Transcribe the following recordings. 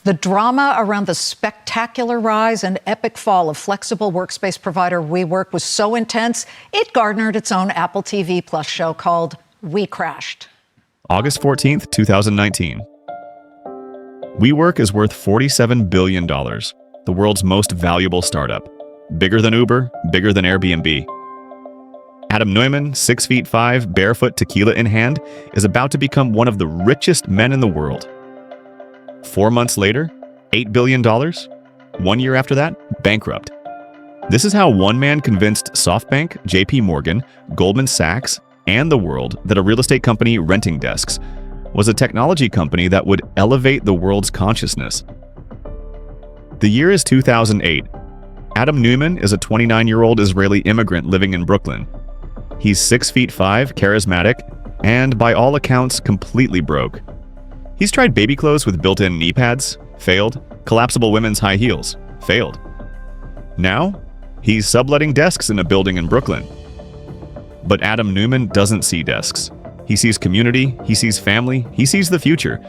The drama around the spectacular rise and epic fall of flexible workspace provider WeWork was so intense, it garnered its own Apple TV Plus show called We Crashed. August 14th, 2019. WeWork is worth $47 billion, the world's most valuable startup. Bigger than Uber, bigger than Airbnb. Adam Neumann, 6'5", barefoot, tequila in hand, is about to become one of the richest men in the world. 4 months later, $8 billion. 1 year after that, bankrupt. This is how one man convinced SoftBank, JP Morgan, Goldman Sachs, and the world that a real estate company renting desks was a technology company that would elevate the world's consciousness. The year is 2008. Adam Neumann is a 29-year-old Israeli immigrant living in Brooklyn. He's 6'5", charismatic, and by all accounts, completely broke. He's tried baby clothes with built-in knee pads, failed. Collapsible women's high heels, failed. Now, he's subletting desks in a building in Brooklyn. But Adam Neumann doesn't see desks. He sees community, he sees family, he sees the future,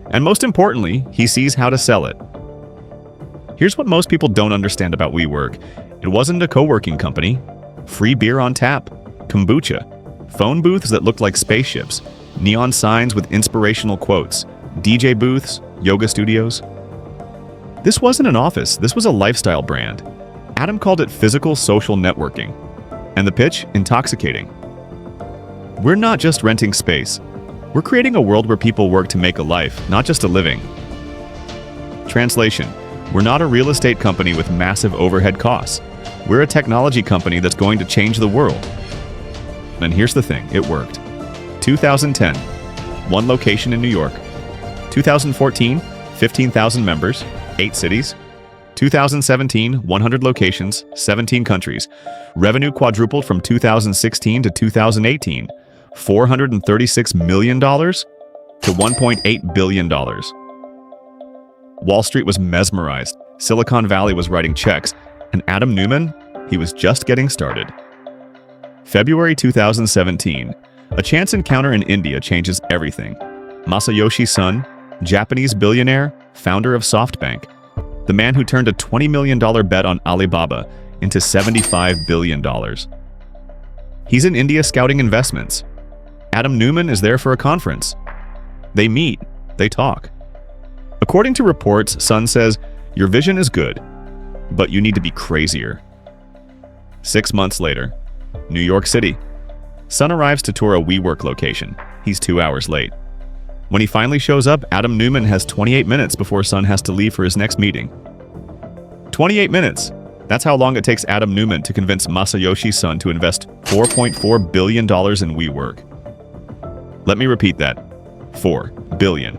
and most importantly, he sees how to sell it. Here's what most people don't understand about WeWork. It wasn't a co-working company. Free beer on tap, kombucha, phone booths that looked like spaceships, neon signs with inspirational quotes, DJ booths, yoga studios. This wasn't an office, this was a lifestyle brand. Adam called it physical social networking. And the pitch, intoxicating. We're not just renting space. We're creating a world where people work to make a life, not just a living. Translation: we're not a real estate company with massive overhead costs. We're a technology company that's going to change the world. And here's the thing, it worked. 2010, 1 location in New York. 2014, 15,000 members, 8 cities. 2017, 100 locations, 17 countries. Revenue quadrupled from 2016 to 2018. $436 million to $1.8 billion. Wall Street was mesmerized. Silicon Valley was writing checks. And Adam Neumann, he was just getting started. February 2017. A chance encounter in India changes everything. Masayoshi Son, Japanese billionaire, founder of SoftBank. The man who turned a $20 million bet on Alibaba into $75 billion. He's in India scouting investments. Adam Neumann is there for a conference. They meet, they talk. According to reports, Son says, "Your vision is good, but you need to be crazier." 6 months later, New York City. Son arrives to tour a WeWork location. He's 2 hours late. When he finally shows up, Adam Neumann has 28 minutes before Son has to leave for his next meeting. 28 minutes! That's how long it takes Adam Neumann to convince Masayoshi Son to invest $4.4 billion in WeWork. Let me repeat that. $4 billion.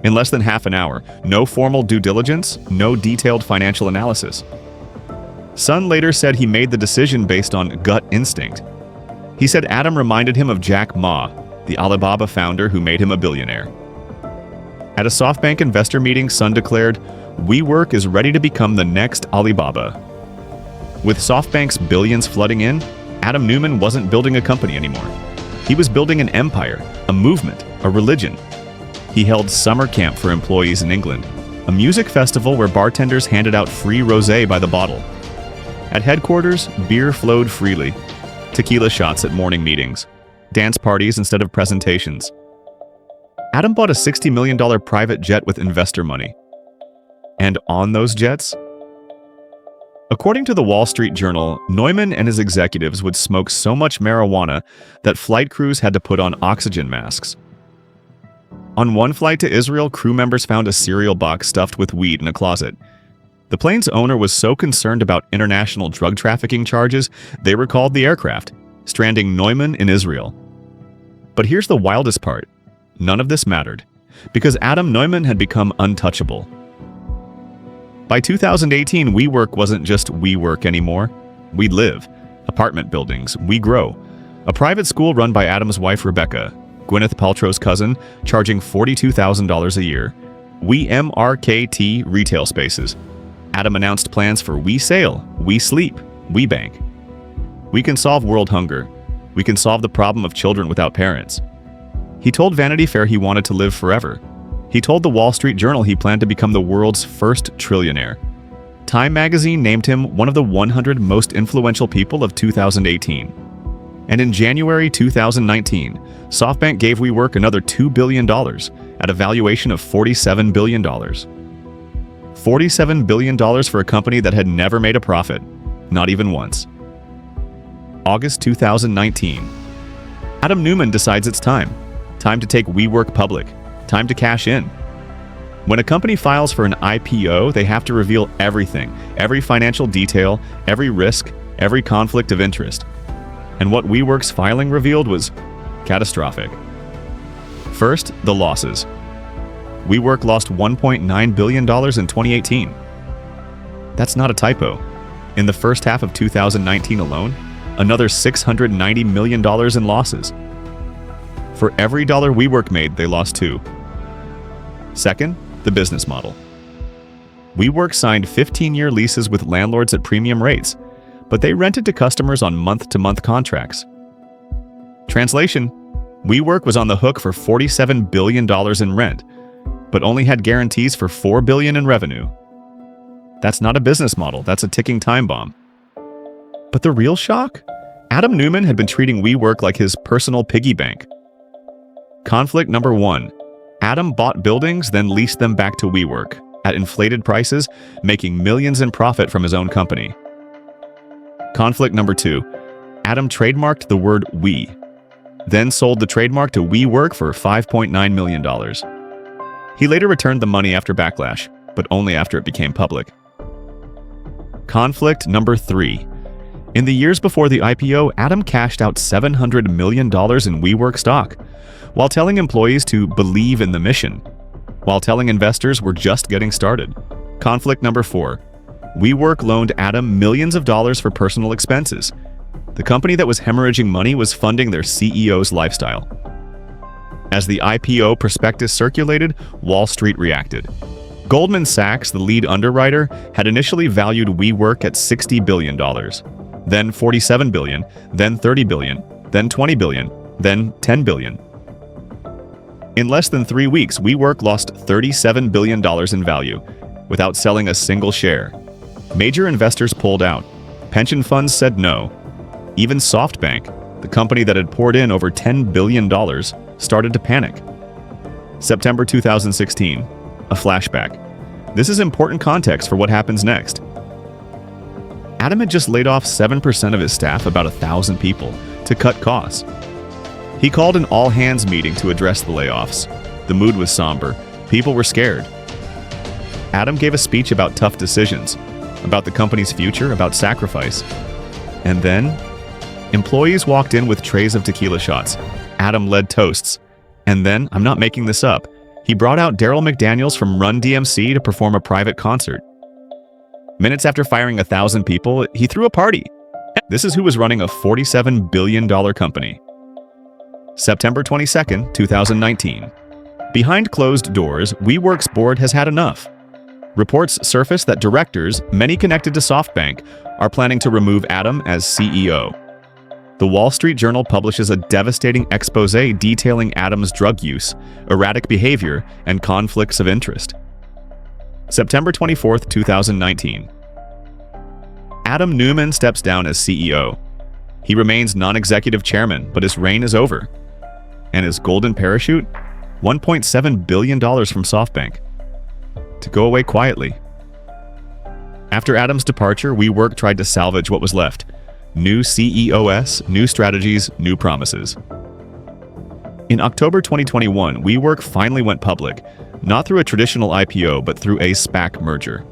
In less than half an hour. No formal due diligence, no detailed financial analysis. Son later said he made the decision based on gut instinct. He said Adam reminded him of Jack Ma, the Alibaba founder who made him a billionaire. At a SoftBank investor meeting, Son declared, "WeWork is ready to become the next Alibaba." With SoftBank's billions flooding in, Adam Neumann wasn't building a company anymore. He was building an empire, a movement, a religion. He held summer camp for employees in England, a music festival where bartenders handed out free rosé by the bottle. At headquarters, beer flowed freely, tequila shots at morning meetings, dance parties instead of presentations. Adam bought a $60 million private jet with investor money. And on those jets? According to the Wall Street Journal, Neumann and his executives would smoke so much marijuana that flight crews had to put on oxygen masks. On one flight to Israel, crew members found a cereal box stuffed with weed in a closet. The plane's owner was so concerned about international drug trafficking charges, they recalled the aircraft, stranding Neumann in Israel. But here's the wildest part. None of this mattered, because Adam Neumann had become untouchable. By 2018, WeWork wasn't just WeWork anymore. We live. Apartment buildings. We grow. A private school run by Adam's wife, Rebecca, Gwyneth Paltrow's cousin, charging $42,000 a year. We MRKT retail spaces. Adam announced plans for We Sail, We Sleep, We Bank. We can solve world hunger. We can solve the problem of children without parents. He told Vanity Fair he wanted to live forever. He told the Wall Street Journal he planned to become the world's first trillionaire. Time magazine named him one of the 100 most influential people of 2018. And in January 2019, SoftBank gave WeWork another $2 billion at a valuation of $47 billion. $47 billion for a company that had never made a profit, not even once. August 2019. Adam Neumann decides it's time. Time to take WeWork public. Time to cash in. When a company files for an IPO, they have to reveal everything, every financial detail, every risk, every conflict of interest. And what WeWork's filing revealed was catastrophic. First, the losses. WeWork lost $1.9 billion in 2018. That's not a typo. In the first half of 2019 alone, another $690 million in losses. For every dollar WeWork made, they lost $2. Second, the business model. WeWork signed 15-year leases with landlords at premium rates, but they rented to customers on month-to-month contracts. Translation: WeWork was on the hook for $47 billion in rent, but only had guarantees for $4 billion in revenue. That's not a business model, that's a ticking time bomb. But the real shock? Adam Neumann had been treating WeWork like his personal piggy bank. Conflict number 1. Adam bought buildings, then leased them back to WeWork at inflated prices, making millions in profit from his own company. Conflict number 2. Adam trademarked the word we, then sold the trademark to WeWork for $5.9 million. He later returned the money after backlash, but only after it became public. Conflict number 3. In the years before the IPO, Adam cashed out $700 million in WeWork stock, while telling employees to believe in the mission, while telling investors we're just getting started. Conflict number 4. WeWork loaned Adam millions of dollars for personal expenses. The company that was hemorrhaging money was funding their CEO's lifestyle. As the IPO prospectus circulated, Wall Street reacted. Goldman Sachs, the lead underwriter, had initially valued WeWork at $60 billion, then $47 billion, then $30 billion, then $20 billion, then $10 billion. In less than 3 weeks, WeWork lost $37 billion in value, without selling a single share. Major investors pulled out. Pension funds said no. Even SoftBank, the company that had poured in over $10 billion, started to panic. September 2016. A flashback. This is important context for what happens next. Adam had just laid off 7% of his staff, about 1,000 people, to cut costs. He called an all-hands meeting to address the layoffs. The mood was somber. People were scared. Adam gave a speech about tough decisions, about the company's future, about sacrifice. And then, employees walked in with trays of tequila shots. Adam led toasts. And then, I'm not making this up, he brought out Daryl McDaniels from Run DMC to perform a private concert. Minutes after firing 1,000 people, he threw a party. This is who was running a $47 billion company. September 22, 2019. Behind closed doors, WeWork's board has had enough. Reports surface that directors, many connected to SoftBank, are planning to remove Adam as CEO. The Wall Street Journal publishes a devastating expose detailing Adam's drug use, erratic behavior, and conflicts of interest. September 24, 2019. Adam Neumann steps down as CEO. He remains non-executive chairman, but his reign is over. And his golden parachute? $1.7 billion from SoftBank. To go away quietly. After Adam's departure, WeWork tried to salvage what was left. New CEOs, new strategies, new promises. In October 2021, WeWork finally went public, not through a traditional IPO, but through a SPAC merger.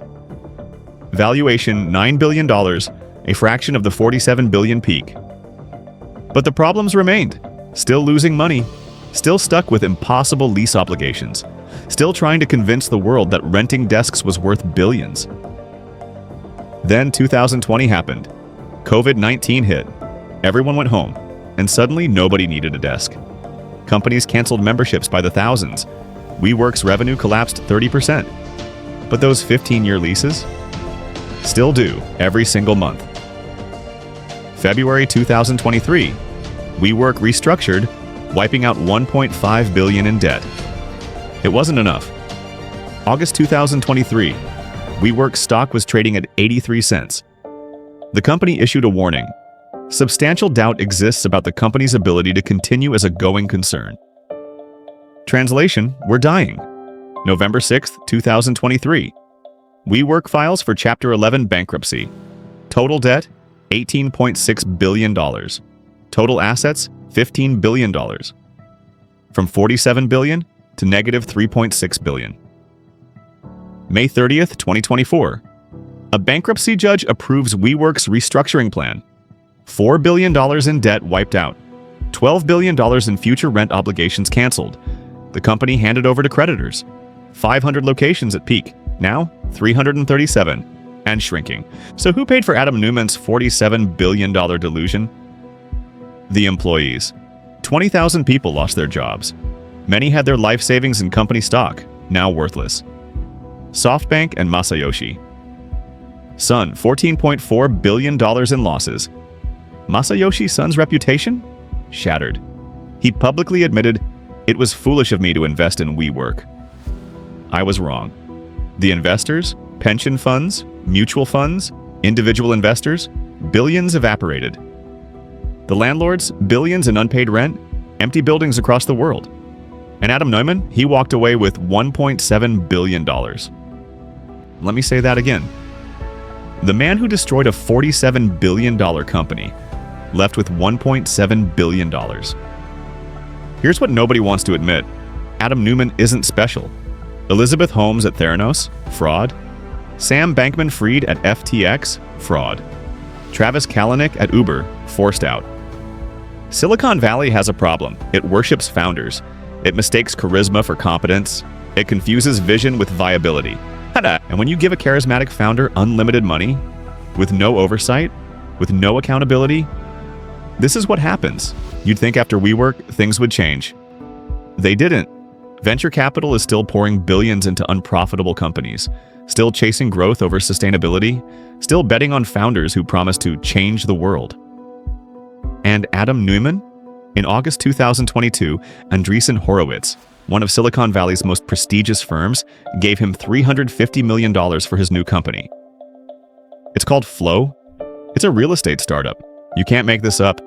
Valuation $9 billion, a fraction of the $47 billion peak. But the problems remained. Still losing money, still stuck with impossible lease obligations, still trying to convince the world that renting desks was worth billions. Then 2020 happened. COVID-19 hit. Everyone went home, and suddenly nobody needed a desk. Companies canceled memberships by the thousands. WeWork's revenue collapsed 30%. But those 15-year leases still due every single month. February 2023, WeWork restructured, wiping out $1.5 billion in debt. It wasn't enough. August 2023, WeWork stock was trading at 83 cents. The company issued a warning. Substantial doubt exists about the company's ability to continue as a going concern. Translation, we're dying. November 6, 2023. WeWork files for Chapter 11 bankruptcy. Total debt, $18.6 billion. Total assets, $15 billion. From $47 billion to negative $3.6 billion. May 30th, 2024. A bankruptcy judge approves WeWork's restructuring plan. $4 billion in debt wiped out. $12 billion in future rent obligations canceled. The company handed over to creditors. 500 locations at peak. Now, 337. And shrinking. So who paid for Adam Neumann's $47 billion delusion? The employees. 20,000 people lost their jobs. Many had their life savings in company stock, now worthless. SoftBank and Masayoshi. Son, $14.4 billion in losses. Masayoshi Son's reputation? Shattered. He publicly admitted, "It was foolish of me to invest in WeWork. I was wrong." The investors, pension funds, mutual funds, individual investors, billions evaporated. The landlords, billions in unpaid rent, empty buildings across the world. And Adam Neumann, he walked away with $1.7 billion. Let me say that again. The man who destroyed a $47 billion company left with $1.7 billion. Here's what nobody wants to admit. Adam Neumann isn't special. Elizabeth Holmes at Theranos? Fraud. Sam Bankman-Fried at FTX? Fraud. Travis Kalanick at Uber? Forced out. Silicon Valley has a problem. It worships founders. It mistakes charisma for competence. It confuses vision with viability. And when you give a charismatic founder unlimited money, with no oversight, with no accountability, this is what happens. You'd think after WeWork, things would change. They didn't. Venture capital is still pouring billions into unprofitable companies, still chasing growth over sustainability, still betting on founders who promise to change the world. And Adam Neumann? In August 2022, Andreessen Horowitz, one of Silicon Valley's most prestigious firms, gave him $350 million for his new company. It's called Flow. It's a real estate startup. You can't make this up.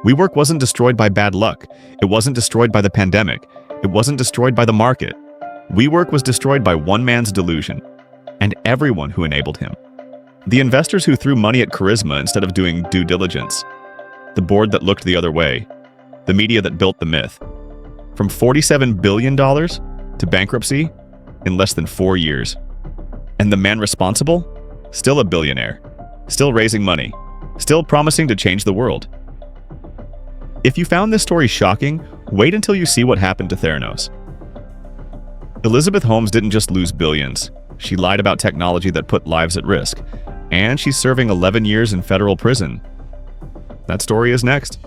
WeWork wasn't destroyed by bad luck. It wasn't destroyed by the pandemic. It wasn't destroyed by the market. WeWork was destroyed by one man's delusion, and everyone who enabled him. The investors who threw money at charisma instead of doing due diligence. The board that looked the other way. The media that built the myth. From $47 billion to bankruptcy in less than 4 years. And the man responsible? Still a billionaire. Still raising money. Still promising to change the world. If you found this story shocking, wait until you see what happened to Theranos. Elizabeth Holmes didn't just lose billions. She lied about technology that put lives at risk. And she's serving 11 years in federal prison. That story is next.